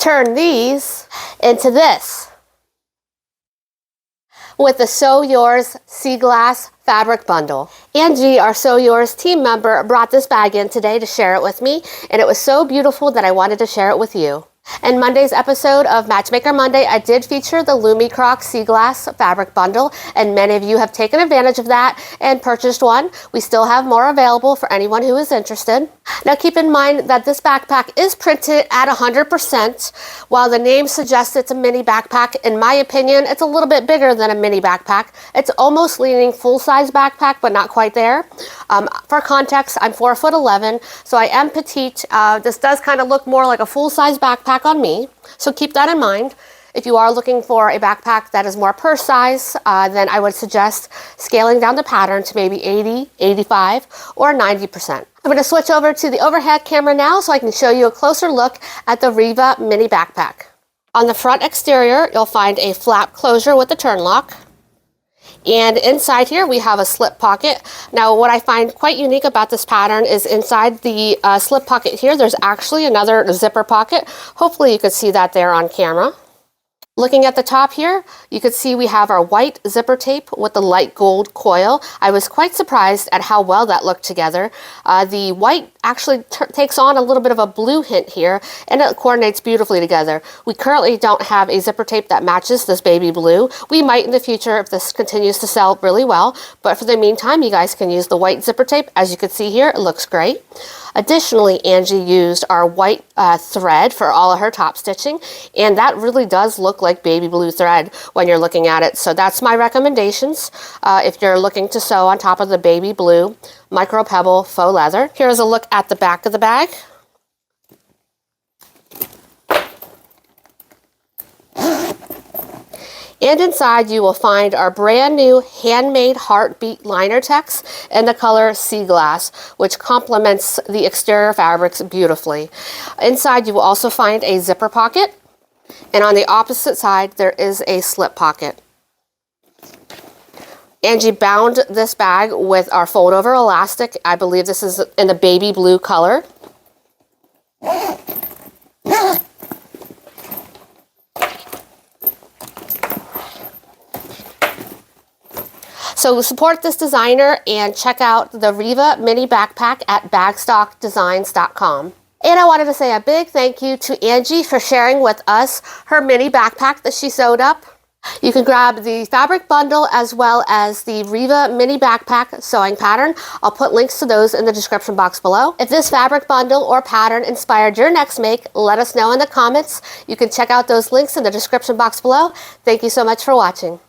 turn these into this with the Sew Yours Sea Glass fabric bundle. Angie, our Sew Yours team member, brought this bag in today to share it with me, and it was so beautiful that I wanted to share it with you. In Monday's episode of Matchmaker Monday, I did feature the LumiCroc Sea Glass fabric bundle, and many of you have taken advantage of that and purchased one. We still have more available for anyone who is interested. Now keep in mind that this backpack is printed at 100%. While the name suggests it's a mini backpack, in my opinion, it's a little bit bigger than a mini backpack. It's almost leaning full-size backpack, but not quite there. For context, I'm 4'11", so I am petite. This does kind of look more like a full-size backpack on me, so keep that in mind. If you are looking for a backpack that is more purse size, then I would suggest scaling down the pattern to maybe 80, 85, or 90%. I'm going to switch over to the overhead camera now so I can show you a closer look at the Riva Mini Backpack. On the front exterior, you'll find a flap closure with a turn lock. And inside here we have a slip pocket. Now what I find quite unique about this pattern is inside the slip pocket here there's actually another zipper pocket. Hopefully you could see that there on camera. Looking at the top here, you can see we have our white zipper tape with the light gold coil. I was quite surprised at how well that looked together. The white actually takes on a little bit of a blue hint here, and it coordinates beautifully together. We currently don't have a zipper tape that matches this baby blue. We might in the future if this continues to sell really well, but for the meantime, you guys can use the white zipper tape. As you can see here, it looks great. Additionally, Angie used our white thread for all of her top stitching, and that really does look like baby blue thread when you're looking at it. So that's my recommendations if you're looking to sew on top of the baby blue micro pebble faux leather. Here's a look at the back of the bag. And inside you will find our brand new Handmade Heartbeat LinerTex in the color Sea Glass, which complements the exterior fabrics beautifully. Inside you will also find a zipper pocket, and on the opposite side there is a slip pocket. Angie bound this bag with our fold over elastic. I believe this is in the baby blue color. So support this designer and check out the Riva Mini Backpack at bagstockdesigns.com. And I wanted to say a big thank you to Angie for sharing with us her mini backpack that she sewed up. You can grab the fabric bundle as well as the Riva Mini Backpack sewing pattern. I'll put links to those in the description box below. If this fabric bundle or pattern inspired your next make, let us know in the comments. You can check out those links in the description box below. Thank you so much for watching.